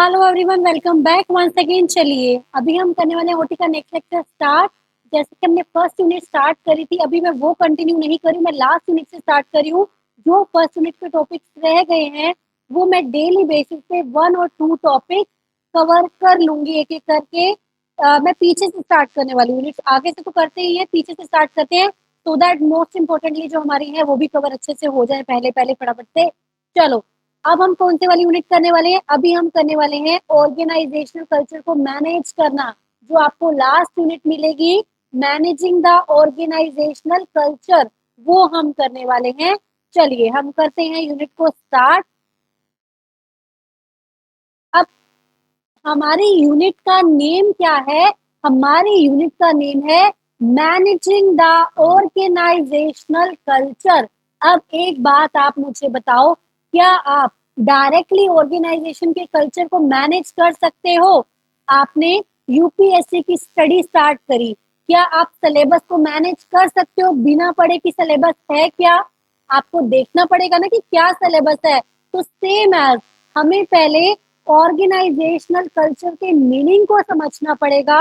Hello everyone, welcome back once again. चलिए अभी हम करने वाले हैं ओटी का नेक्स्ट लेक्चर स्टार्ट। जैसे कि हमने फर्स्ट यूनिट स्टार्ट करी थी, अभी मैं वो कंटिन्यू नहीं करी, मैं लास्ट यूनिट से स्टार्ट करी हूँ। जो फर्स्ट यूनिट के टॉपिक्स रह गए हैं वो मैं डेली बेसिस पे 1 और 2 टॉपिक कवर कर लूंगी एक एक करके। मैं पीछे से स्टार्ट करने वाली हूँ। यूनिट्स आगे से तो करते ही है, पीछे से स्टार्ट करते हैं सो दैट मोस्ट इंपॉर्टेंटली जो हमारी है वो भी कवर अच्छे से हो जाए पहले पहले फटाफट से। चलो, अब हम कौन से वाली यूनिट करने वाले हैं? अभी हम करने वाले हैं ऑर्गेनाइजेशनल कल्चर को मैनेज करना, जो आपको लास्ट यूनिट मिलेगी, मैनेजिंग द ऑर्गेनाइजेशनल कल्चर, वो हम करने वाले हैं। चलिए हम करते हैं यूनिट को स्टार्ट। अब हमारी यूनिट का नेम क्या है? हमारी यूनिट का नेम है मैनेजिंग द ऑर्गेनाइजेशनल कल्चर। अब एक बात आप मुझे बताओ, क्या आप डायरेक्टली ऑर्गेनाइजेशन के कल्चर को मैनेज कर सकते हो? आपने यूपीएससी की स्टडी स्टार्ट करी, क्या आप सिलेबस को मैनेज कर सकते हो बिना पढ़े कि सिलेबस है क्या? आपको देखना पड़ेगा ना कि क्या सिलेबस है। तो सेम एज हमें पहले ऑर्गेनाइजेशनल कल्चर के मीनिंग को समझना पड़ेगा।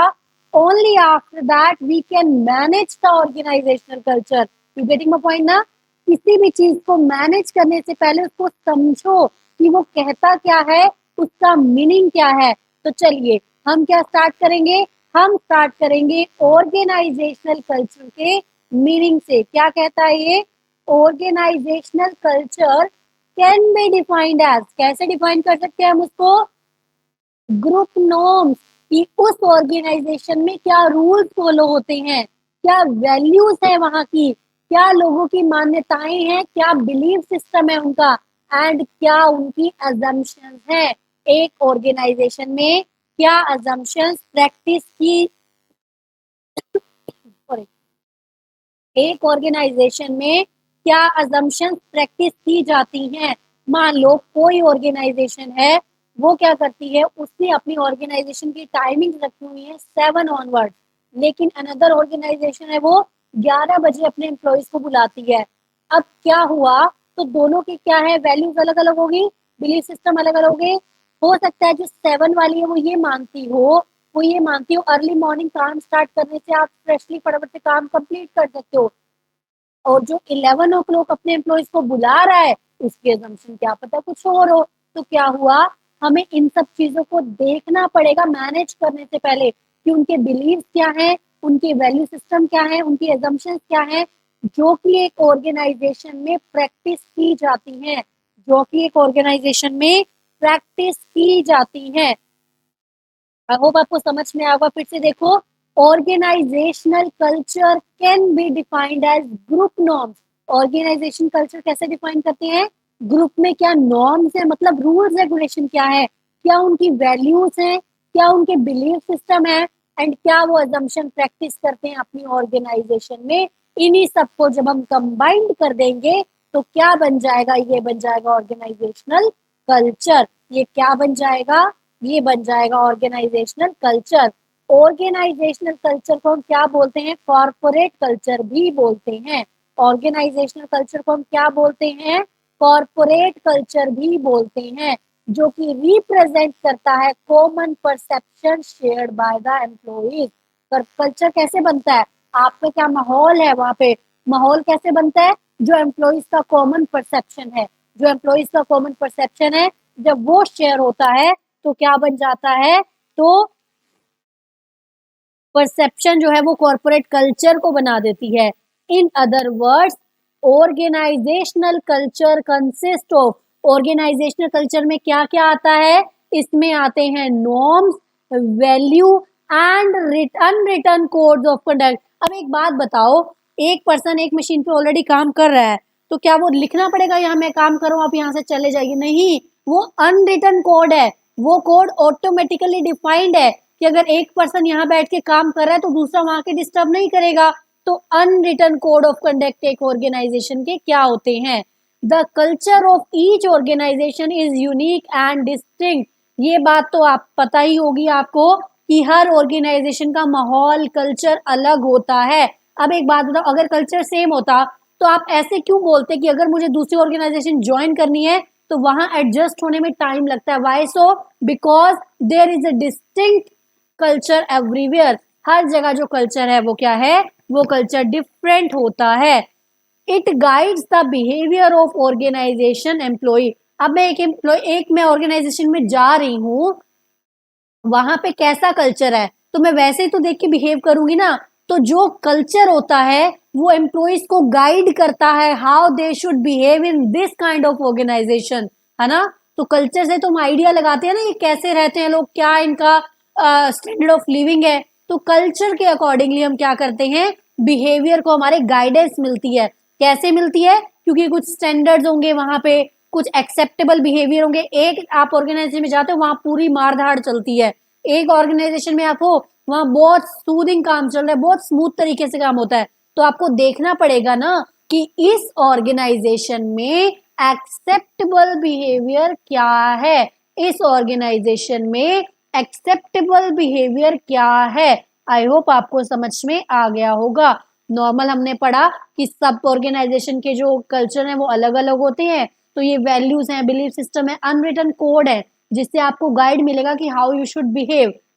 Only after that we can manage the organisational culture. You getting my point ना? किसी भी चीज को मैनेज करने से पहले उसको समझो कि वो कहता क्या है, उसका मीनिंग क्या है। तो चलिए हम क्या स्टार्ट करेंगे? हम स्टार्ट करेंगे ऑर्गेनाइजेशनल कल्चर के मीनिंग से। क्या कहता है ये? Organisational culture can be defined as, कैसे डिफाइन कर सकते हैं हम उसको? ग्रुप नॉर्म्स, कि उस ऑर्गेनाइजेशन में क्या रूल्स फॉलो होते हैं, क्या वैल्यूज है वहां की, क्या लोगों की मान्यताएं हैं, क्या बिलीफ सिस्टम है उनका, एंड क्या उनकी अजम्पशंस है। एक ऑर्गेनाइजेशन में क्या अजम्पशंस प्रैक्टिस की, सॉरी, एक ऑर्गेनाइजेशन में क्या अजम्पशंस प्रैक्टिस की जाती हैं। मान लो कोई ऑर्गेनाइजेशन है, वो क्या करती है, उसने अपनी ऑर्गेनाइजेशन की टाइमिंग रखी हुई है 7 ऑनवर्ड, लेकिन अनदर ऑर्गेनाइजेशन है वो 11 बजे अपने एम्प्लॉयज को बुलाती है। अब क्या हुआ? तो दोनों की क्या है, वैल्यूज अलग अलग होगी, बिलीफ सिस्टम अलग अलग होंगे। हो सकता है जो 7 वाली है वो ये मानती हो अर्ली मॉर्निंग काम स्टार्ट करने से आप फ्रेशली फटाफट से काम कंप्लीट कर सकते हो, और जो 11 ओ क्लॉक अपने एम्प्लॉयज को बुला रहा है उसकी assumption क्या पता कुछ और हो। तो क्या हुआ, हमें इन सब चीजों को देखना पड़ेगा मैनेज करने से पहले कि उनके बिलीव क्या है, उनके वैल्यू सिस्टम क्या है, उनकी एजम्पशन क्या है, जो कि एक ऑर्गेनाइजेशन में प्रैक्टिस की जाती है, जो कि एक ऑर्गेनाइजेशन में प्रैक्टिस की जाती है। आई होप आपको समझ में आएगा। फिर से देखो, organisational culture can be defined as group norms. Organisation culture कैसे डिफाइन करते हैं? ग्रुप में क्या नॉर्म्स है, मतलब रूल्स रेगुलेशन क्या है, क्या उनकी वैल्यूज हैं, क्या उनके बिलीफ सिस्टम है, एंड क्या वो अजम्पशन प्रैक्टिस करते हैं अपनी ऑर्गेनाइजेशन में। इन्हीं सबको जब हम कंबाइंड कर देंगे तो क्या बन जाएगा? ये बन जाएगा ऑर्गेनाइजेशनल कल्चर। ये क्या बन जाएगा? ये बन जाएगा ऑर्गेनाइजेशनल कल्चर। ऑर्गेनाइजेशनल कल्चर को हम क्या बोलते हैं? कॉर्पोरेट कल्चर भी बोलते हैं। ऑर्गेनाइजेशनल कल्चर को हम क्या बोलते हैं? कॉर्पोरेट कल्चर भी बोलते हैं, जो कि रिप्रेजेंट करता है common perception shared by the employees. Culture कैसे बनता है? आपका क्या माहौल है वहां पे? माहौल कैसे बनता है? जो एम्प्लॉइज का कॉमन परसेप्शन है, जो एम्प्लॉइज का कॉमन परसेप्शन है, जब वो शेयर होता है तो क्या बन जाता है? तो परसेप्शन जो है वो कॉर्पोरेट कल्चर को बना देती है। In other words, organisational culture consist of, organisational culture में क्या क्या आता है? इसमें आते हैं norms, value and unwritten codes of conduct. अब एक बात बताओ, एक पर्सन एक मशीन पे ऑलरेडी काम कर रहा है, तो क्या वो लिखना पड़ेगा यहाँ मैं काम करूँ आप यहाँ से चले जाइए? नहीं, वो अनरिटन कोड है। वो कोड ऑटोमेटिकली डिफाइंड है कि अगर एक पर्सन यहाँ बैठ के काम कर रहा है तो दूसरा वहां के डिस्टर्ब नहीं करेगा। तो अनरिटन कोड ऑफ कंडक्ट एक ऑर्गेनाइजेशन के क्या होते हैं? The culture of each organisation is unique and distinct. ये बात तो आप पता ही होगी आपको कि हर ऑर्गेनाइजेशन का माहौल कल्चर अलग होता है। अब एक बात बताओ, अगर कल्चर सेम होता तो आप ऐसे क्यों बोलते कि अगर मुझे दूसरी ऑर्गेनाइजेशन ज्वाइन करनी है तो वहां एडजस्ट होने में टाइम लगता है। Why so? Because there is a distinct culture everywhere. हर जगह जो कल्चर है वो क्या है, वो कल्चर डिफरेंट होता है। It guides the behaviour of organisation employ. अब मैं एक मैं ऑर्गेनाइजेशन में जा रही हूँ, वहां पे कैसा कल्चर है तो मैं वैसे ही तो देख के बिहेव करूंगी ना। तो जो कल्चर होता है वो एम्प्लॉइज को गाइड करता है how they should behave in this kind of organisation, है ना। तो कल्चर से तो हम आइडिया लगाते हैं ना ये कैसे रहते हैं लोग, क्या इनका स्टैंडर्ड ऑफ लिविंग है। तो कल्चर के अकॉर्डिंगली हम क्या करते हैं, बिहेवियर को हमारे गाइडेंस मिलती है। कैसे मिलती है? क्योंकि कुछ स्टैंडर्ड्स होंगे वहां पे, कुछ एक्सेप्टेबल बिहेवियर होंगे। एक आप ऑर्गेनाइजेशन में जाते हो वहां पूरी मारधाड़ चलती है, एक ऑर्गेनाइजेशन में आप हो वहां बहुत सूदिंग काम चल रहा है, बहुत स्मूथ तरीके से काम होता है। तो आपको देखना पड़ेगा ना कि इस ऑर्गेनाइजेशन में एक्सेप्टेबल बिहेवियर क्या है, इस ऑर्गेनाइजेशन में एक्सेप्टेबल बिहेवियर क्या है। आई होप आपको समझ में आ गया होगा। नॉर्मल हमने पढ़ा कि सब ऑर्गेनाइजेशन के जो कल्चर है वो अलग अलग होते हैं। तो ये वैल्यूज हैं, बिलीफ सिस्टम है, अनरिटन कोड है, जिससे आपको गाइड मिलेगा कि हाउ यू शुड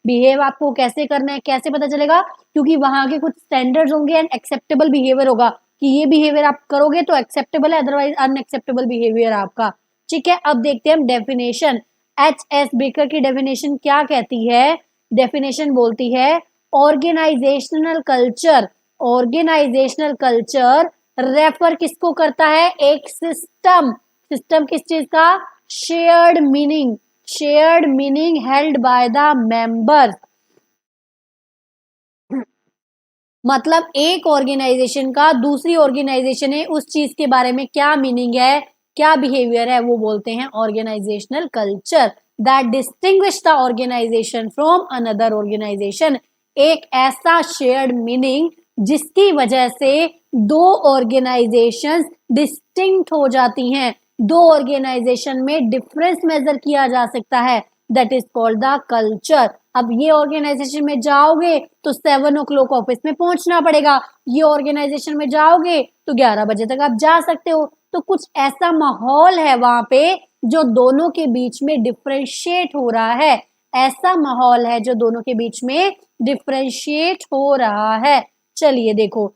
बिहेव आपको कैसे करना है। कैसे पता चलेगा? क्योंकि वहां के कुछ स्टैंडर्ड्स होंगे एंड एक्सेप्टेबल बिहेवियर होगा कि ये बिहेवियर आप करोगे तो एक्सेप्टेबल है, अदरवाइज अनएक्सेप्टेबल बिहेवियर आपका। ठीक है, अब देखते हैं हम डेफिनेशन। एच एस बेकर की डेफिनेशन क्या कहती है? डेफिनेशन बोलती है organisational culture. Organisational culture refer किसको करता है? एक सिस्टम। सिस्टम किस चीज का? Shared meaning. Shared meaning held by the members. मतलब एक ऑर्गेनाइजेशन का दूसरी ऑर्गेनाइजेशन है उस चीज के बारे में क्या मीनिंग है, क्या बिहेवियर है, वो बोलते हैं organisational culture. That distinguish the organisation from another organisation. एक ऐसा शेयर्ड मीनिंग जिसकी वजह से दो ऑर्गेनाइजेशंस डिस्टिंक्ट हो जाती हैं, दो ऑर्गेनाइजेशन में डिफरेंस मेजर किया जा सकता है, that is called the culture. अब ये ऑर्गेनाइजेशन में जाओगे तो 7 o'clock ऑफिस में पहुंचना पड़ेगा, ये ऑर्गेनाइजेशन में जाओगे तो 11 बजे तक आप जा सकते हो। तो कुछ ऐसा माहौल है वहां पे जो दोनों के बीच में डिफरेंशिएट हो रहा है। ऐसा माहौल है जो दोनों के बीच में डिफरेंशिएट हो रहा है। चलिए देखो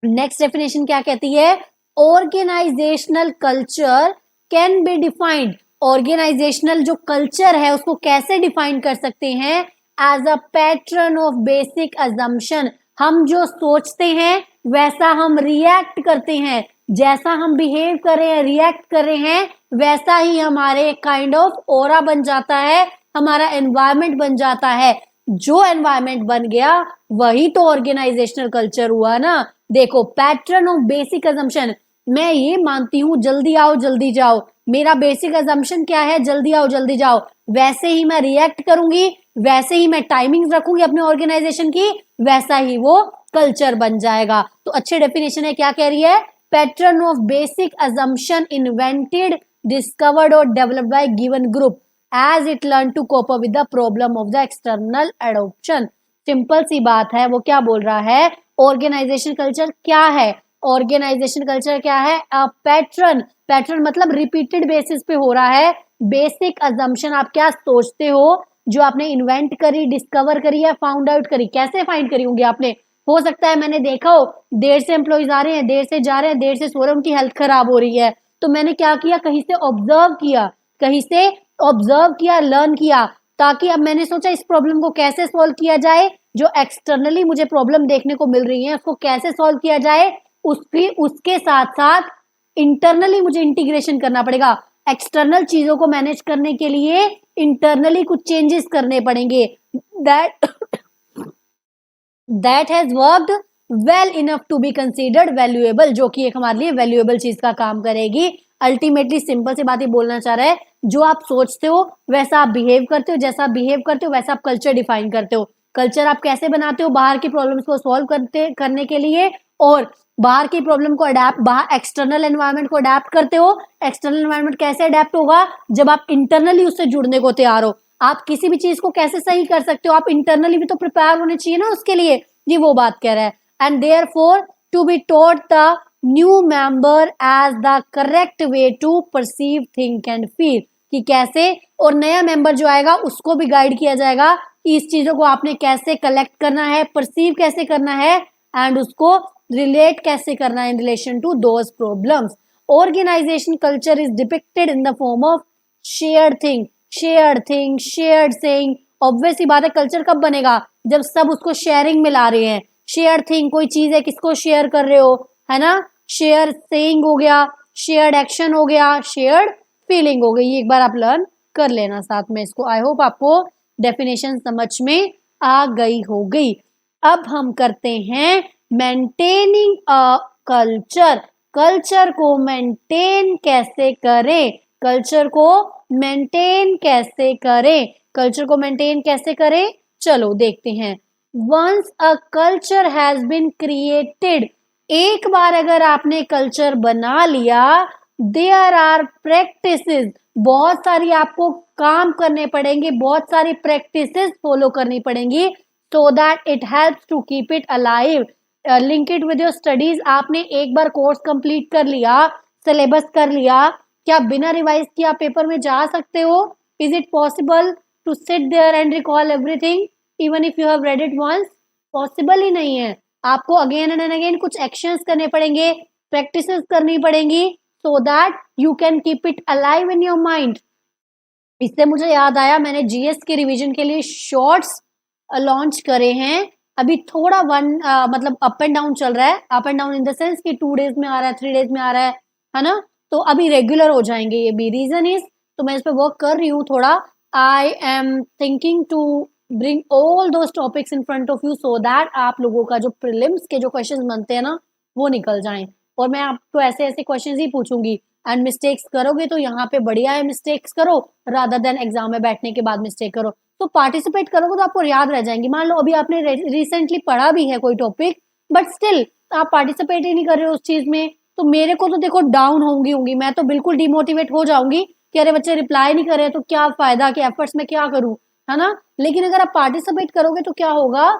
नेक्स्ट डेफिनेशन क्या कहती है? Organisational culture can be defined. Organisational जो कल्चर है उसको कैसे डिफाइन कर सकते हैं? As a pattern of basic assumption. हम जो सोचते हैं वैसा हम रिएक्ट करते हैं, जैसा हम बिहेव कर रहे हैं, रिएक्ट कर रहे हैं, वैसा ही हमारे काइंड ऑफ ऑरा बन जाता है, हमारा एनवायरमेंट बन जाता है। जो एनवायरमेंट बन गया वही तो ऑर्गेनाइजेशनल कल्चर हुआ ना। देखो पैटर्न ऑफ बेसिक अजम्पशन, मैं ये मानती हूँ जल्दी आओ जल्दी जाओ, मेरा बेसिक अजम्पशन क्या है? जल्दी आओ जल्दी जाओ। वैसे ही मैं रिएक्ट करूंगी, वैसे ही मैं टाइमिंग्स रखूंगी अपने ऑर्गेनाइजेशन की, वैसा ही वो कल्चर बन जाएगा। तो अच्छी डेफिनेशन है, क्या कह रही है? Pattern of basic assumption invented, discovered और developed by given group as it learn to cope up with the problem of the external adoption। Simple सी बात है, वो क्या बोल रहा है? ऑर्गेनाइजेशन कल्चर क्या है? ऑर्गेनाइजेशन कल्चर क्या है? पैटर्न। पैटर्न मतलब रिपीटेड बेसिस पे हो रहा है। बेसिक अजम्पशन आप क्या सोचते हो जो आपने इन्वेंट करी, डिस्कवर करी या फाउंड आउट करी। कैसे फाइंड करी होंगी आपने? हो सकता है मैंने देखा हो देर से एम्प्लॉइज आ रहे हैं, देर से जा रहे हैं, देर से सो रहे हैं, उनकी हेल्थ खराब हो रही है, तो मैंने क्या किया? कहीं से ऑब्जर्व किया, कहीं से ऑब्जर्व किया, लर्न किया, ताकि अब मैंने सोचा इस प्रॉब्लम को कैसे सॉल्व किया जाए। जो एक्सटर्नली मुझे प्रॉब्लम देखने को मिल रही है उसको कैसे सॉल्व किया जाए, उसके साथ साथ इंटरनली मुझे इंटीग्रेशन करना पड़ेगा। एक्सटर्नल चीजों को मैनेज करने के लिए इंटरनली कुछ चेंजेस करने पड़ेंगे। That that has worked well enough to be considered valuable, जो कि एक हमारे लिए वैल्यूएबल चीज का काम करेगी। अल्टीमेटली सिंपल सी बात ही बोलना चाह रहा है, जो आप सोचते हो वैसा आप बिहेव करते हो, जैसा आप बिहेव करते हो वैसा आप कल्चर डिफाइन करते हो। कल्चर आप कैसे बनाते हो? बाहर की प्रॉब्लम्स को सॉल्व करने के लिए, और बाहर की प्रॉब्लम को अडेप्ट, बाहर एक्सटर्नल एनवायरनमेंट को अडेप्ट करते हो। एक्सटर्नल एनवायरनमेंट कैसे अडेप्ट होगा? जब आप इंटरनली उससे जुड़ने को तैयार हो। आप किसी भी चीज को कैसे सही कर सकते हो? आप इंटरनली भी तो प्रिपेयर होने चाहिए ना उसके लिए। ये वो बात कह रहा है। And therefore to be taught the new member as the correct way to perceive, think and feel, कि कैसे, और नया मेंबर जो आएगा उसको भी गाइड किया जाएगा कि इस चीजों को आपने कैसे कलेक्ट करना है, परसीव कैसे करना है, एंड उसको रिलेट कैसे करना है in relation to those problems. Organisation culture is depicted in the form of shared thing, shared saying. Obvious ही बात है, कल्चर कब बनेगा, जब सब उसको शेयरिंग में ला रहे हैं। शेयर थिंग, कोई चीज है, किसको शेयर कर रहे हो, है ना। शेयर सेइंग हो गया, शेयर्ड एक्शन हो गया, शेयर्ड फीलिंग हो गई। ये एक बार आप लर्न कर लेना साथ में इसको। आई होप आपको डेफिनेशन समझ में आ गई होगी। अब हम करते हैं मेंटेनिंग अ कल्चर। कल्चर को मेंटेन कैसे करें, कल्चर को मेंटेन कैसे करें, कल्चर को मेंटेन कैसे करें, चलो देखते हैं। Once a culture has been created, एक बार अगर आपने कल्चर बना लिया, देयर आर प्रैक्टिसेस, बहुत सारी आपको काम करने पड़ेंगे, बहुत सारी प्रैक्टिसेस फॉलो करनी पड़ेंगी, so that it helps to keep it alive. Link it with your studies. आपने एक बार कोर्स कंप्लीट कर लिया, सिलेबस कर लिया, क्या बिना रिवाइज किए आप पेपर में जा सकते हो? Is it possible to sit there and recall everything even if you have read it once? Possible ही नहीं है। आपको अगेन एंड अगेन कुछ एक्शंस करने पड़ेंगे, प्रैक्टिसेस करनी पड़ेंगी, so that you can keep it alive in your mind. इससे मुझे याद आया, मैंने जीएस के रिवीजन के लिए शॉर्ट्स लॉन्च करे हैं। अभी थोड़ा मतलब अप एंड डाउन चल रहा है, up and down in the sense कि 2 डेज में आ रहा है, 3 डेज में आ रहा है ना। तो अभी रेगुलर हो जाएंगे ये भी। रीजन इज, तो मैं इस पे वर्क कर रही हूँ थोड़ा। I am thinking to bring all those topics in front of you, so that आप लोगों का जो प्रीलिम्स के जो क्वेश्चंस बनते हैं ना, वो निकल जाएं। और मैं आपको ऐसे ऐसे क्वेश्चंस ही पूछूंगी, एंड मिस्टेक्स करोगे तो यहाँ पे बढ़िया है, मिस्टेक्स करो रादर देन एग्जाम में बैठने के बाद मिस्टेक करो। तो पार्टिसिपेट करोगे तो आपको याद रह जाएंगी। मान लो अभी आपने रिसेंटली पढ़ा भी है कोई टॉपिक, बट स्टिल आप पार्टिसिपेट ही नहीं कर रहे हो उस चीज में, तो मेरे को तो देखो डाउन होंगी, मैं तो बिल्कुल डिमोटिवेट हो जाऊंगी कि अरे बच्चे रिप्लाई नहीं कर रहे तो क्या फायदा, कि एफर्ट्स में क्या करूं, है ना। लेकिन अगर आप पार्टिसिपेट करोगे तो क्या होगा,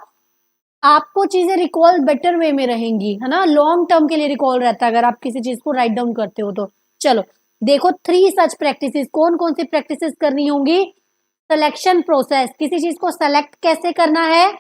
आपको चीजें रिकॉल बेटर वे में रहेंगी, है ना। लॉन्ग टर्म के लिए रिकॉल रहता है अगर आप किसी चीज को राइट डाउन करते हो तो। चलो देखो, 3 सच प्रैक्टिसेस, कौन कौन सी प्रैक्टिसेस करनी होंगी? सिलेक्शन प्रोसेस, किसी चीज को सेलेक्ट कैसे करना है।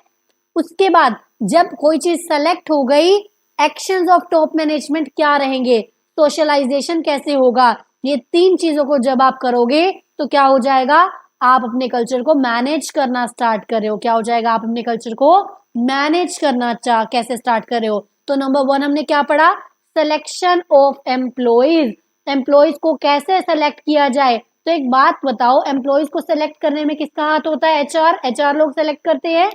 उसके बाद जब कोई चीज सेलेक्ट हो गई, एक्शंस ऑफ टॉप मैनेजमेंट क्या रहेंगे, सोशलाइजेशन कैसे होगा। ये 3 चीजों को जब आप करोगे तो क्या हो जाएगा, आप अपने कल्चर को मैनेज करना स्टार्ट कर रहे हो। क्या हो जाएगा, आप अपने कल्चर को मैनेज करना कैसे स्टार्ट कर रहे हो। तो नंबर 1 हमने क्या पढ़ा, सिलेक्शन ऑफ एम्प्लॉइज। एम्प्लॉइज को कैसे सेलेक्ट किया जाए। तो एक बात बताओ, एम्प्लॉइज को सेलेक्ट करने में किसका हाथ होता है? एचआर लोग सेलेक्ट करते हैं,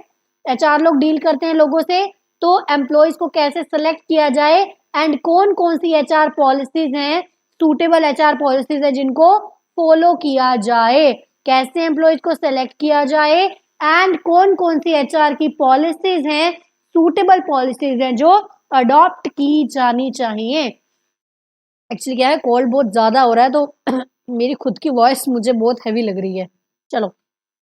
एचआर लोग डील करते हैं लोगों से। तो एम्प्लॉइज को कैसे सेलेक्ट किया जाए, एंड कौन कौन सी एचआर पॉलिसीज हैं, सूटेबल एचआर पॉलिसीज है जिनको फॉलो किया जाए, कैसे एम्प्लॉइज को सेलेक्ट किया जाए, एंड कौन कौन सी एचआर की पॉलिसीज हैं, सूटेबल पॉलिसीज हैं जो अडॉप्ट की जानी चाहिए। एक्चुअली क्या है, कोल्ड बहुत ज्यादा हो रहा है तो मेरी खुद की वॉइस मुझे बहुत हैवी लग रही है। चलो,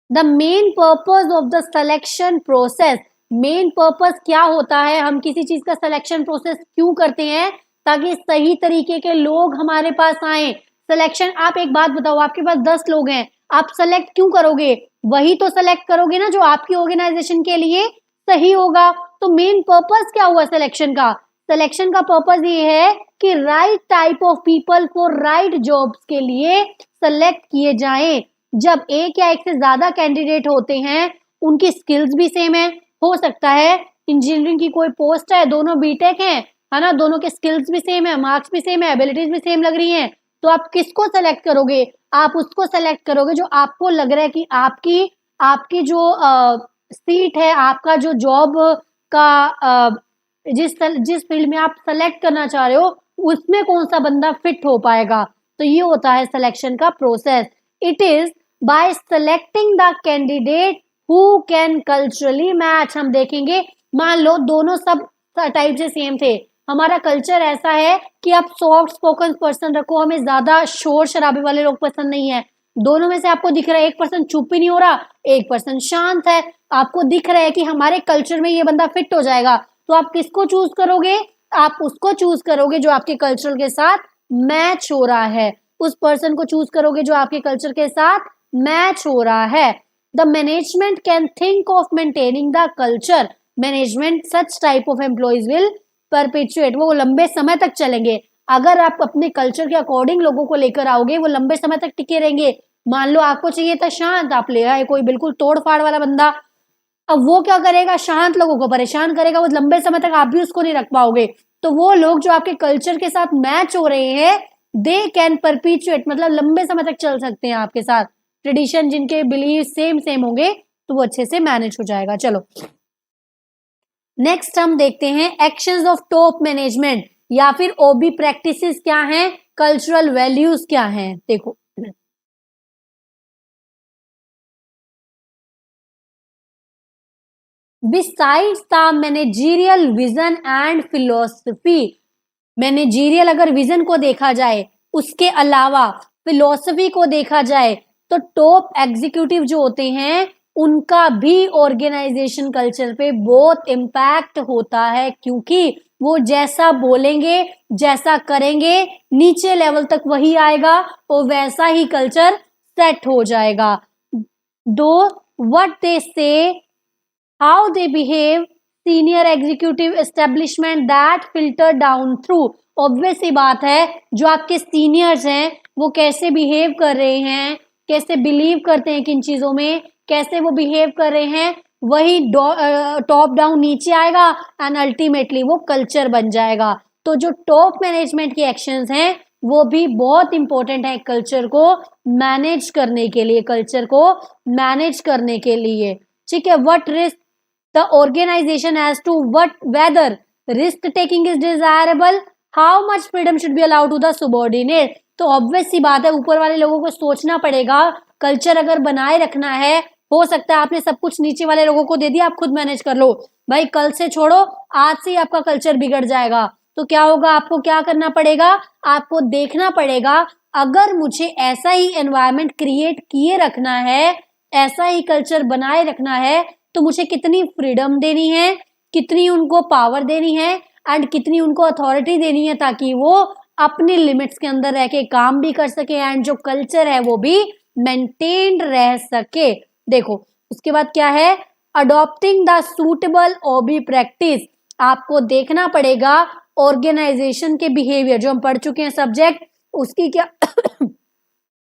the main purpose of the selection process, main purpose क्या होता है, हम किसी चीज का सिलेक्शन प्रोसेस क्यों करते हैं, ताकि सही तरीके के लोग हमारे पास आए। सिलेक्शन, आप एक बात बताओ, आपके पास 10 लोग हैं, आप सेलेक्ट क्यों करोगे? वही तो सेलेक्ट करोगे ना जो आपकी ऑर्गेनाइजेशन के लिए सही होगा। तो मेन पर्पज क्या हुआ सिलेक्शन का? सिलेक्शन का पर्पज ये है कि right type of people for right jobs के लिए सेलेक्ट किए जाएं। जब एक या एक से ज्यादा कैंडिडेट होते हैं, उनकी स्किल्स भी सेम है, हो सकता है इंजीनियरिंग की कोई पोस्ट है, दोनों बीटेक हैं, है ना, दोनों के स्किल्स भी सेम है, मार्क्स भी सेम है, एबिलिटीज भी सेम लग रही हैं, तो आप किसको सेलेक्ट करोगे? आप उसको सेलेक्ट करोगे जो आपको लग रहा है कि आपकी आपकी जो सीट है, आपका जो जॉब का जिस फील्ड में आप सेलेक्ट करना चाह रहे हो उसमें कौन सा बंदा फिट हो पाएगा। तो ये होता है सिलेक्शन का process. It is by selecting the candidate who can culturally match. हम देखेंगे, मान लो दोनों सब टाइप से सेम थे, हमारा कल्चर ऐसा है कि आप सॉफ्ट स्पोकन पर्सन रखो, हमें ज्यादा शोर शराबे वाले लोग पसंद नहीं है। दोनों में से आपको दिख रहा है एक पर्सन चुप ही नहीं हो रहा, एक पर्सन शांत है, आपको दिख रहा है कि हमारे कल्चर में ये बंदा फिट हो जाएगा, तो आप किसको चूज करोगे? आप उसको चूज करोगे जो आपके कल्चर के साथ मैच हो रहा है, उस पर्सन को चूज करोगे जो आपके कल्चर के साथ मैच हो रहा है। The management can think of maintaining the culture, management such type of employees will perpetuate, वो लंबे समय तक चलेंगे। अगर आप अपने कल्चर के अकॉर्डिंग लोगों को लेकर आओगे, वो लंबे समय तक टिके रहेंगे। मान लो आपको चाहिए था शांत, आप ले आए कोई बिल्कुल तोड़ फाड़ वाला बंदा, अब वो क्या करेगा, शांत लोगों को परेशान करेगा, वो लंबे समय तक आप भी उसको नहीं रख पाओगे। तो वो लोग जो आपके कल्चर के साथ मैच हो रहे हैं, दे कैन परपिचुएट, मतलब लंबे समय तक चल सकते हैं आपके साथ। ट्रेडिशन जिनके बिलीव सेम सेम होंगे तो वो अच्छे से मैनेज हो जाएगा। चलो नेक्स्ट हम देखते हैं एक्शंस ऑफ टॉप मैनेजमेंट, या फिर ओबी प्रैक्टिसेस क्या हैं, कल्चरल वैल्यूज क्या हैं। देखो besides the managerial vision and philosophy, managerial अगर विजन को देखा जाए, उसके अलावा फिलोसफी को देखा जाए, तो टॉप एग्जीक्यूटिव जो होते हैं उनका भी ऑर्गेनाइजेशन कल्चर पे बहुत इम्पैक्ट होता है, क्योंकि वो जैसा बोलेंगे जैसा करेंगे नीचे लेवल तक वही आएगा और वैसा ही कल्चर सेट हो जाएगा। दो व्हाट दे से, how they behave, senior executive establishment that filter down through, obvious सी बात है जो आपके सीनियर्स हैं वो कैसे बिहेव कर रहे हैं, कैसे बिलीव करते हैं किन चीजों में, कैसे वो बिहेव कर रहे हैं, वही टॉप डाउन नीचे आएगा एंड अल्टीमेटली वो कल्चर बन जाएगा। तो जो टॉप मैनेजमेंट की एक्शंस हैं वो भी बहुत इंपॉर्टेंट है कल्चर को मैनेज करने के लिए, कल्चर को मैनेज करने के लिए। ठीक है, what risk the organization as to what whether risk taking is desirable, how much freedom should be allowed to the subordinate। तो ऑब्वियस सी बात है ऊपर वाले लोगों को सोचना पड़ेगा, कल्चर अगर बनाए रखना है, हो सकता है आपने सब कुछ नीचे वाले लोगों को दे दिया, आप खुद मैनेज कर लो, भाई कल से छोड़ो, आज से ही आपका कल्चर बिगड़ जाएगा। तो क्या होगा, आपको क्या करना पड़ेगा, आपको देखना पड़ेगा अगर मुझे ऐसा ही एनवायरनमेंट क्रिएट किए रखना है, ऐसा ही कल्चर बनाए रखना है, तो मुझे कितनी फ्रीडम देनी है, कितनी उनको पावर देनी है एंड कितनी उनको अथॉरिटी देनी है, ताकि वो अपने लिमिट्स के अंदर रह के काम भी कर सके एंड जो कल्चर है वो भी मेंटेन्ड रह सके। देखो उसके बाद क्या है, adopting the suitable OB practice, आपको देखना पड़ेगा ऑर्गेनाइजेशन के बिहेवियर जो हम पढ़ चुके हैं सब्जेक्ट, उसकी क्या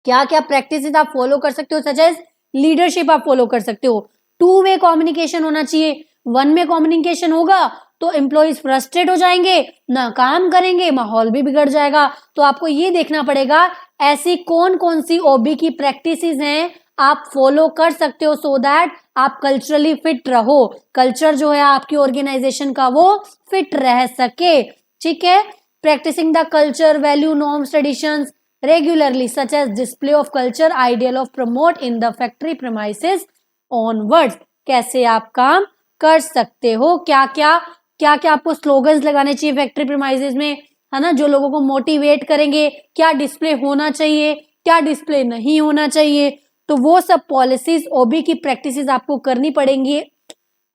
क्या क्या प्रैक्टिसेस आप फॉलो कर सकते हो, सच एज लीडरशिप आप फॉलो कर सकते हो, टू वे कम्युनिकेशन होना चाहिए, वन में कम्युनिकेशन होगा तो एम्प्लॉइज फ्रस्ट्रेट हो जाएंगे, ना काम करेंगे, माहौल भी बिगड़ जाएगा। तो आपको ये देखना पड़ेगा ऐसी कौन कौन सी ओबी की प्रैक्टिसेस हैं आप फॉलो कर सकते हो, सो दैट आप कल्चरली फिट रहो, कल्चर जो है आपकी ऑर्गेनाइजेशन का वो फिट रह सके। ठीक है, practising the culture value norms traditions regularly such as display of culture ideal of promote in the factory premises onwards, कैसे आप काम कर सकते हो, क्या क्या आपको स्लोगन्स लगाने चाहिए फैक्ट्री प्रीमाइसेस में, है ना, जो लोगों को मोटिवेट करेंगे, क्या डिस्प्ले होना चाहिए, क्या डिस्प्ले नहीं होना चाहिए, तो वो सब पॉलिसीज ओबी की प्रैक्टिसेस आपको करनी पड़ेंगी,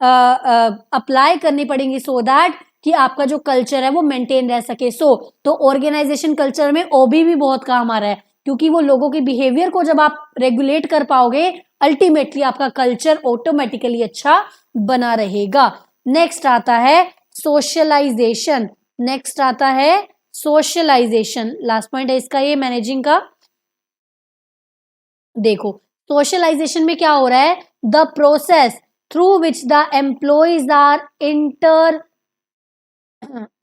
अप्लाई करनी पड़ेंगी, सो दैट कि आपका जो कल्चर है वो मेंटेन रह सके। तो ऑर्गेनाइजेशन कल्चर में ओबी भी बहुत काम आ रहा है, क्योंकि वो लोगों के बिहेवियर को जब आप रेगुलेट कर पाओगे, अल्टीमेटली आपका कल्चर ऑटोमेटिकली अच्छा बना रहेगा। नेक्स्ट आता है सोशलाइजेशन, नेक्स्ट आता है सोशलाइजेशन, लास्ट पॉइंट है इसका ये मैनेजिंग का। देखो सोशलाइजेशन में क्या हो रहा है, the process through which the employees are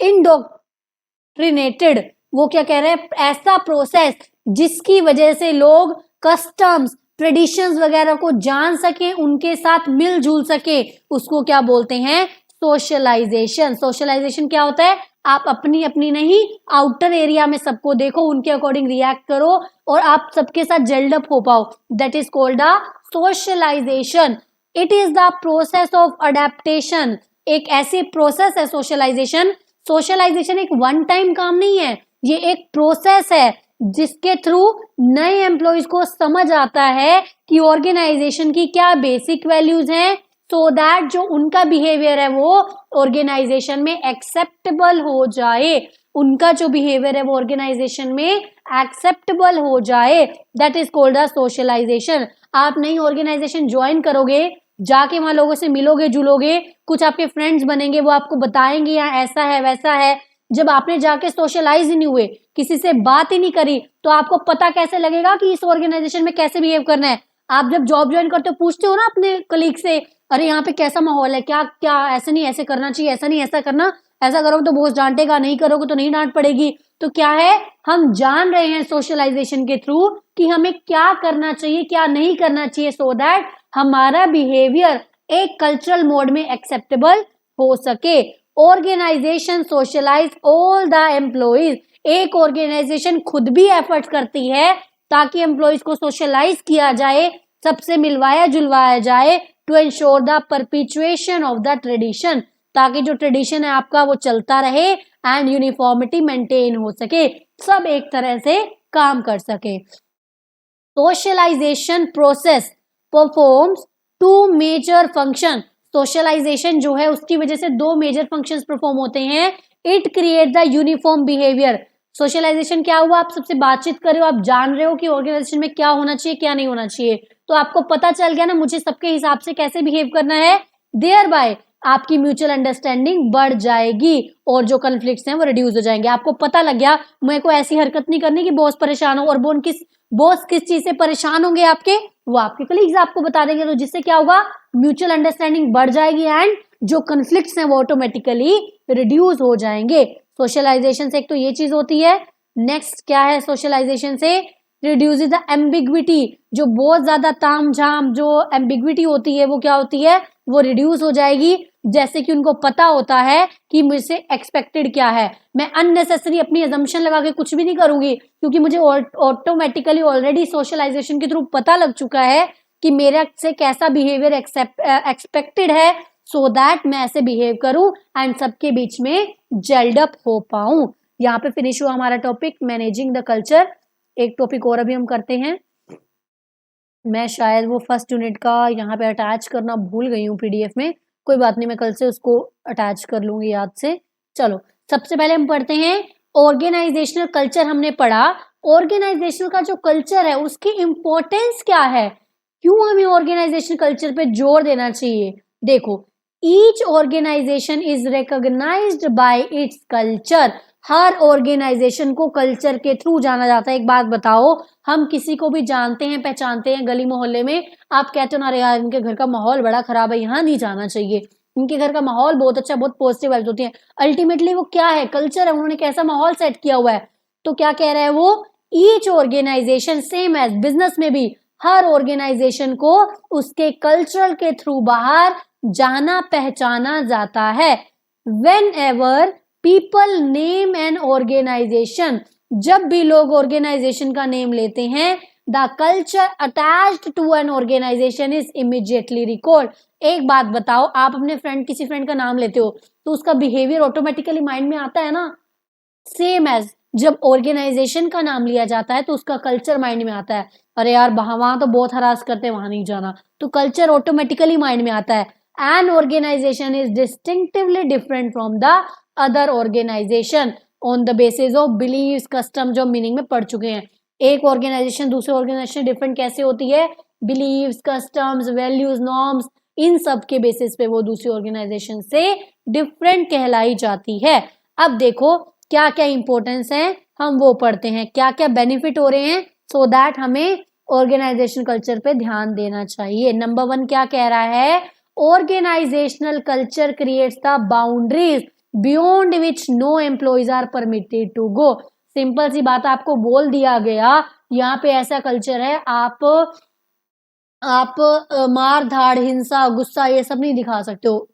indoctrinated, वो क्या कह रहे हैं, ऐसा प्रोसेस जिसकी वजह से लोग कस्टम्स ट्रेडिशंस वगैरह को जान सके, उनके साथ मिलजुल सके, उसको क्या बोलते हैं, सोशलाइजेशन। सोशलाइजेशन क्या होता है, आप अपनी अपनी नहीं, आउटर एरिया में सबको देखो, उनके अकॉर्डिंग रिएक्ट करो और आप सबके साथ जेल्ड अप हो पाओ, that is called the socialisation. It is the process of adaptation, एक ऐसी प्रोसेस है सोशलाइजेशन। सोशलाइजेशन एक वन टाइम काम नहीं है, ये एक प्रोसेस है जिसके थ्रू नए एम्प्लॉइज को समझ आता है कि ऑर्गेनाइजेशन की क्या बेसिक वैल्यूज हैं, सो दैट जो उनका बिहेवियर है वो ऑर्गेनाइजेशन में एक्सेप्टेबल हो जाए, उनका जो बिहेवियर है वो ऑर्गेनाइजेशन में एक्सेप्टेबल हो जाए, that is called the socialisation. आप नई ऑर्गेनाइजेशन ज्वाइन करोगे, जाके वहां लोगों से मिलोगे जुलोगे, कुछ आपके फ्रेंड्स बनेंगे, वो आपको बताएंगे यहाँ ऐसा है वैसा है। जब आपने जाके सोशलाइज ही नहीं हुए, किसी से बात ही नहीं करी, तो आपको पता कैसे लगेगा कि इस ऑर्गेनाइजेशन में कैसे बिहेव करना है। आप जब जॉब ज्वाइन करते हो पूछते हो ना अपने कलीग से, अरे यहाँ पे कैसा माहौल है, क्या क्या ऐसे नहीं ऐसे करना चाहिए, ऐसा नहीं ऐसा करना, ऐसा करोगे तो बॉस डांटेगा, नहीं करोगे तो नहीं डांट पड़ेगी। तो क्या है, हम जान रहे हैं सोशलाइजेशन के थ्रू कि हमें क्या करना चाहिए क्या नहीं करना चाहिए, सो दैट हमारा बिहेवियर एक कल्चरल मोड में एक्सेप्टेबल हो सके। Organisation socialise all the employees, एक ऑर्गेनाइजेशन खुद भी एफर्ट करती है ताकि एम्प्लॉइज को सोशलाइज किया जाए, सबसे मिलवाया जुलवाया जाए, to ensure the perpetuation of the tradition, ताकि जो ट्रेडिशन है आपका वो चलता रहे एंड यूनिफॉर्मिटी मेंटेन हो सके, सब एक तरह से काम कर सके। Socialisation process performs two major function, socialisation जो है उसकी वजह से दो मेजर फंक्शंस परफॉर्म होते हैं। It create the uniform behaviour, socialisation क्या हुआ, आप सबसे बातचीत कर रहे हो, आप जान रहे हो कि ऑर्गेनाइजेशन में क्या होना चाहिए क्या नहीं होना चाहिए, तो आपको पता चल गया ना मुझे सबके हिसाब से कैसे बिहेव करना है, देयर बाय आपकी म्यूचुअल अंडरस्टैंडिंग बढ़ जाएगी और जो कॉन्फ्लिक्ट्स हैं वो रिड्यूस हो जाएंगे। आपको पता लग गया मेरे को ऐसी हरकत नहीं करनी कि बॉस परेशान हो, और बॉस किस चीज से परेशान होंगे आपके, वो आपके कलीग्स आपको बता देंगे, तो जिससे क्या होगा, म्यूचुअल अंडरस्टैंडिंग बढ़ जाएगी एंड जो कॉन्फ्लिक्ट्स हैं वो ऑटोमेटिकली रिड्यूस हो जाएंगे। सोशलाइजेशन से एक तो ये चीज होती है। नेक्स्ट क्या है सोशलाइजेशन से, रिड्यूसेस द एम्बिग्विटी, जो बहुत ज्यादा तामझाम जो एम्बिग्विटी होती है वो क्या होती है, वो रिड्यूस हो जाएगी। जैसे कि उनको पता होता है कि मुझसे एक्सपेक्टेड क्या है, मैं अननेसेसरी अपनी अजम्पशन लगा के कुछ भी नहीं करूंगी, क्योंकि मुझे ऑटोमेटिकली ऑलरेडी सोशलाइजेशन के थ्रू पता लग चुका है कि मेरे से कैसा बिहेवियर एक्सपेक्टेड है, सो दैट मैं ऐसे बिहेव करूं एंड सबके बीच में जेल्ड अप हो पाऊं। यहाँ पे फिनिश हुआ हमारा टॉपिक मैनेजिंग द कल्चर। एक टॉपिक और अभी हम करते हैं, मैं शायद वो फर्स्ट यूनिट का यहाँ पे अटैच करना भूल गई हूँ पीडीएफ में, कोई बात नहीं मैं कल से उसको अटैच कर लूंगी याद से। चलो सबसे पहले हम पढ़ते हैं ऑर्गेनाइजेशनल कल्चर, हमने पढ़ा ऑर्गेनाइजेशनल का जो कल्चर है उसकी इंपॉर्टेंस क्या है, क्यों हमें ऑर्गेनाइजेशन कल्चर पे जोर देना चाहिए। देखो each organisation is recognised by its culture, हर ऑर्गेनाइजेशन को कल्चर के थ्रू जाना जाता है। एक बात बताओ, हम किसी को भी जानते हैं पहचानते हैं गली मोहल्ले में, आप कहते हो ना अरे यार इनके घर का माहौल बड़ा खराब है यहाँ नहीं जाना चाहिए, इनके घर का माहौल बहुत अच्छा, बहुत पॉजिटिव वाइब्स होती है, अल्टीमेटली वो क्या है, कल्चर है, उन्होंने कैसा माहौल सेट किया हुआ है। तो क्या कह रहा है वो, each organisation same as business में भी हर ऑर्गेनाइजेशन को उसके कल्चर के थ्रू बाहर जाना पहचाना जाता है। Whenever people name an organisation, जब भी लोग ऑर्गेनाइजेशन का नेम लेते हैं, the culture attached to an organisation is immediately record. एक बात बताओ, आप अपने फ्रेंड किसी फ्रेंड का नाम लेते हो तो उसका बिहेवियर ऑटोमेटिकली माइंड में आता है ना, सेम एज जब ऑर्गेनाइजेशन का नाम लिया जाता है तो उसका कल्चर माइंड में आता है, अरे यार वहां तो बहुत हरास करते हैं वहां नहीं जाना, तो कल्चर ऑटोमेटिकली माइंड में आता है। An organisation is distinctively different from the other organisation on the basis of believes custom, जो मीनिंग में पढ़ चुके हैं। एक ऑर्गेनाइजेशन दूसरे ऑर्गेनाइजेशन डिफरेंट कैसे होती है, बिलीव्स कस्टम्स वैल्यूज नॉर्म्स, इन सब के बेसिस पे वो दूसरी ऑर्गेनाइजेशन से डिफरेंट कहलाई जाती है। अब देखो क्या क्या इंपॉर्टेंस है हम वो पढ़ते हैं, क्या क्या बेनिफिट हो रहे हैं, सो दैट हमें ऑर्गेनाइजेशन कल्चर पे ध्यान देना चाहिए। नंबर 1 क्या कह रहा है, organisational culture creates the boundaries beyond which no employees are permitted to go. Simple सी बात आपको बोल दिया गया यहाँ पे ऐसा कल्चर है, आप मार धाड़ हिंसा गुस्सा ये सब नहीं दिखा सकते हो,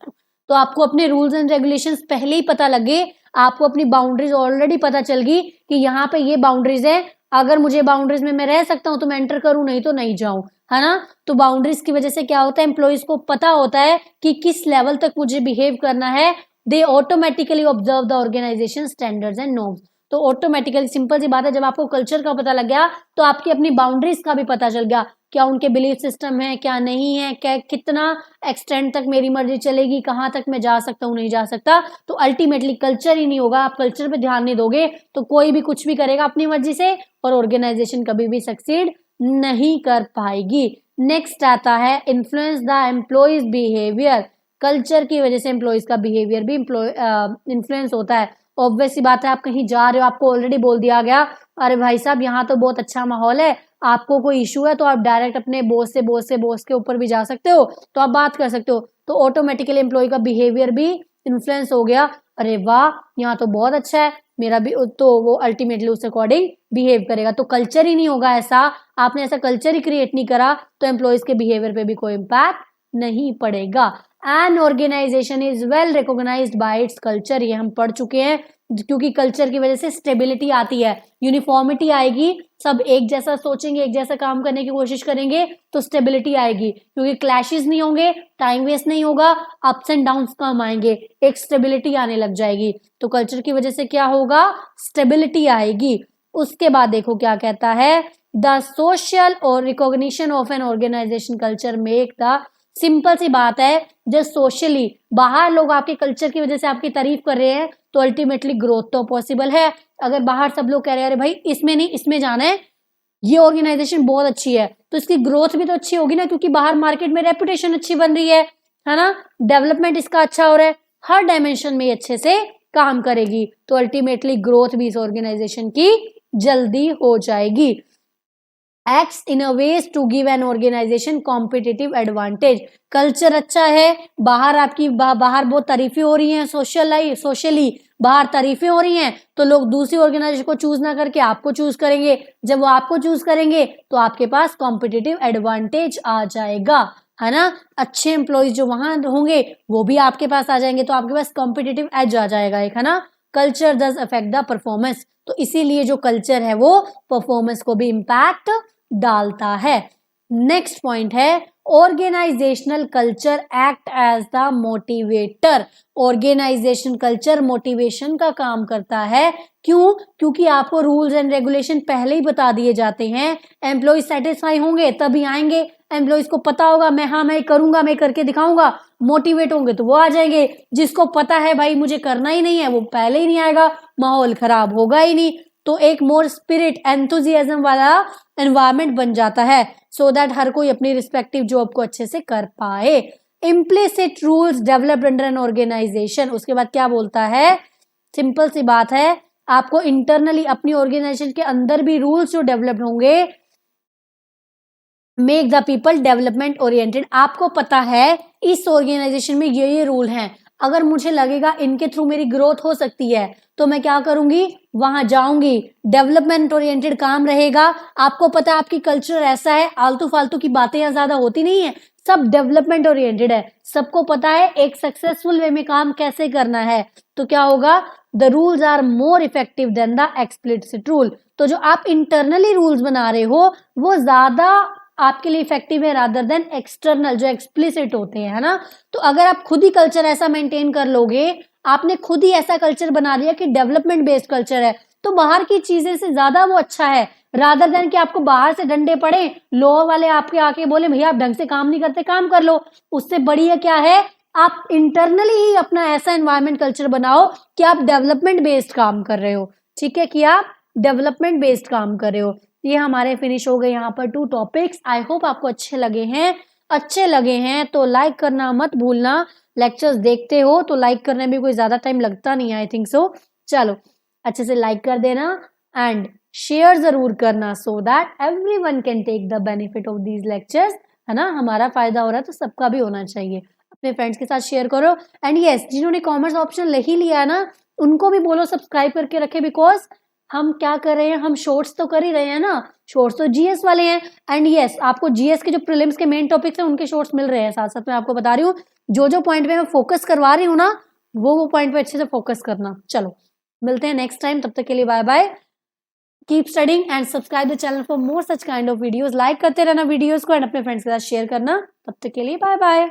तो आपको अपने रूल्स एंड रेगुलेशंस पहले ही पता लगे, आपको अपनी बाउंड्रीज ऑलरेडी पता चल गई कि यहाँ पे ये बाउंड्रीज है, अगर मुझे बाउंड्रीज में मैं रह सकता हूँ तो मैं एंटर करूँ नहीं तो नहीं जाऊं, है ना। तो बाउंड्रीज की वजह से क्या होता है, एम्प्लॉइज को पता होता है कि किस लेवल तक मुझे बिहेव करना है, they automatically observe the organisation standards and norms. तो ऑटोमेटिकली सिंपल सी बात है, जब आपको कल्चर का पता लग गया तो आपकी अपनी बाउंड्रीज का भी पता चल गया, क्या उनके बिलीफ सिस्टम है, क्या नहीं है, क्या कितना एक्सटेंड तक मेरी मर्जी चलेगी, कहाँ तक मैं जा सकता हूँ, नहीं जा सकता। तो अल्टीमेटली कल्चर ही नहीं होगा, आप कल्चर पे ध्यान नहीं दोगे तो कोई भी कुछ भी करेगा अपनी मर्जी से और ऑर्गेनाइजेशन कभी भी सक्सीड नहीं कर पाएगी। नेक्स्ट आता है influence the employees behaviour. Culture की वजह से एम्प्लॉइज का बिहेवियर भी इन्फ्लुएंस होता है। ऑब्वियस सी बात है, आप कहीं जा रहे हो, आपको ऑलरेडी बोल दिया गया अरे भाई साहब यहाँ तो बहुत अच्छा माहौल है, आपको कोई इशू है तो आप डायरेक्ट अपने बॉस के ऊपर भी जा सकते हो, तो आप बात कर सकते हो, तो ऑटोमेटिकली एम्प्लॉय का बिहेवियर भी इन्फ्लुएंस हो गया। अरे वाह यहाँ तो बहुत अच्छा है, मेरा भी, तो वो अल्टीमेटली उस अकॉर्डिंग बिहेव करेगा। तो कल्चर ही नहीं होगा ऐसा, आपने ऐसा कल्चर ही क्रिएट नहीं करा तो एम्प्लॉयज के बिहेवियर पे भी कोई इम्पैक्ट नहीं पड़ेगा। An organisation is well recognised by its culture, ये हम पढ़ चुके हैं, क्योंकि कल्चर की वजह से स्टेबिलिटी आती है, यूनिफॉर्मिटी आएगी, सब एक जैसा सोचेंगे, एक जैसा काम करने की कोशिश करेंगे तो स्टेबिलिटी आएगी, क्योंकि क्लैशेस नहीं होंगे, टाइम वेस्ट नहीं होगा, अप्स एंड डाउन्स कम आएंगे, एक स्टेबिलिटी आने लग जाएगी। तो कल्चर की वजह से क्या होगा, स्टेबिलिटी आएगी। उसके बाद देखो क्या कहता है, द सोशल और recognition of an organisation culture make the, simple सी बात है, जब सोशली बाहर लोग आपके कल्चर की वजह से आपकी तारीफ कर रहे हैं तो अल्टीमेटली ग्रोथ तो पॉसिबल है। अगर बाहर सब लोग कह रहे हैं अरे भाई इसमें नहीं इसमें जाना है, ये ऑर्गेनाइजेशन बहुत अच्छी है, तो इसकी ग्रोथ भी तो अच्छी होगी ना, क्योंकि बाहर मार्केट में रेपुटेशन अच्छी बन रही है ना, डेवलपमेंट इसका अच्छा हो रहा है, हर डायमेंशन में अच्छे से काम करेगी, तो अल्टीमेटली ग्रोथ भी इस ऑर्गेनाइजेशन की जल्दी हो जाएगी। acts in a ways to give an organization competitive advantage। Culture अच्छा है, बाहर आपकी बाहर बहुत तारीफें हो रही हैं, सोशली बाहर तारीफें हो रही हैं, तो लोग दूसरी ऑर्गेनाइजेशन को चूज ना करके आपको चूज करेंगे, जब वो आपको चूज करेंगे तो आपके पास कॉम्पिटिटिव एडवांटेज आ जाएगा, है ना। अच्छे एम्प्लॉयज जो वहां होंगे वो भी आपके पास आ जाएंगे, तो आपके पास कॉम्पिटिटिव एज आ जाएगा एक, है ना। Culture does affect the performance, तो इसीलिए जो कल्चर है वो परफॉर्मेंस को भी इम्पैक्ट डालता है। नेक्स्ट पॉइंट है organisational culture act as the motivator. Organisation culture motivation का काम करता है, क्यों, क्योंकि आपको रूल्स एंड रेगुलेशन पहले ही बता दिए जाते हैं, एम्प्लॉय सेटिस्फाई होंगे तभी आएंगे, एम्प्लॉयज को पता होगा मैं करूंगा, मैं करके दिखाऊंगा, मोटिवेट होंगे तो वो आ जाएंगे, जिसको पता है भाई मुझे करना ही नहीं है वो पहले ही नहीं आएगा, माहौल खराब होगा ही नहीं, तो एक मोर स्पिरिट एंथुजियाज्म वाला एनवायरनमेंट बन जाता है, सो दैट हर कोई अपनी रिस्पेक्टिव जॉब को अच्छे से कर पाए। Implicit rules developed under an organisation, उसके बाद क्या बोलता है, सिंपल सी बात है, आपको इंटरनली अपनी ऑर्गेनाइजेशन के अंदर भी रूल्स जो डेवलप्ड होंगे, make the people development oriented, आपको पता है इस ऑर्गेनाइजेशन में ये रूल हैं, अगर मुझे लगेगा इनके थ्रू मेरी ग्रोथ हो सकती है तो मैं क्या करूंगी, वहां जाऊंगी, डेवलपमेंट ओरिएंटेड काम रहेगा। आपको पता है आपकी कल्चर ऐसा है, आलतू फालतू की बातें यहाँ ज्यादा होती नहीं है, सब डेवलपमेंट ओरिएंटेड है, सबको पता है एक सक्सेसफुल वे में काम कैसे करना है, तो क्या होगा, the rules are more effective than the explicit rule, तो जो आप इंटरनली रूल्स बना रहे हो वो ज्यादा आपके लिए इफेक्टिव है रादर देन एक्सटर्नल जो एक्सप्लिसिट होते हैं, है ना। तो अगर आप खुद ही कल्चर ऐसा मेंटेन कर लोगे, आपने खुद ही ऐसा कल्चर बना लिया कि डेवलपमेंट बेस्ड कल्चर है, तो बाहर की चीजें से ज्यादा वो अच्छा है, रादर देन कि आपको बाहर से डंडे पड़े, लोअर वाले आपके आके बोले भैया आप ढंग से काम नहीं करते, काम कर लो, उससे बढ़िया क्या है, आप इंटरनली ही अपना ऐसा एनवायरमेंट कल्चर बनाओ कि आप डेवलपमेंट बेस्ड काम कर रहे हो, ठीक है, कि आप डेवलपमेंट बेस्ड काम कर रहे हो। ये हमारे फिनिश हो गए यहाँ पर 2 टॉपिक्स। आई होप आपको अच्छे लगे हैं तो लाइक करना मत भूलना, लेक्चर्स देखते हो तो लाइक करने में कोई ज्यादा टाइम लगता नहीं है, आई थिंक सो। चलो अच्छे से लाइक कर देना एंड शेयर जरूर करना, so that everyone can take the benefit of these lectures, है ना, हमारा फायदा हो रहा है तो सबका भी होना चाहिए, अपने फ्रेंड्स के साथ शेयर करो। एंड यस, जिन्होंने कॉमर्स ऑप्शन ले ही लिया है ना, उनको भी बोलो सब्सक्राइब करके रखे, बिकॉज हम क्या कर रहे हैं, हम शॉर्ट्स तो कर ही रहे हैं ना, शॉर्ट्स तो जीएस वाले हैं, एंड यस आपको जीएस के जो प्रीलिम्स के मेन टॉपिक्स हैं उनके शॉर्ट्स मिल रहे हैं, साथ साथ मैं आपको बता रही हूँ जो पॉइंट पे मैं फोकस करवा रही हूँ ना, वो पॉइंट पे अच्छे से फोकस करना। चलो मिलते हैं नेक्स्ट टाइम, तब तक के लिए bye bye, keep studying and subscribe the channel for more such kind of videos, like करते रहना वीडियोस को एंड अपने फ्रेंड्स के साथ शेयर करना, तब तक के लिए बाय बाय।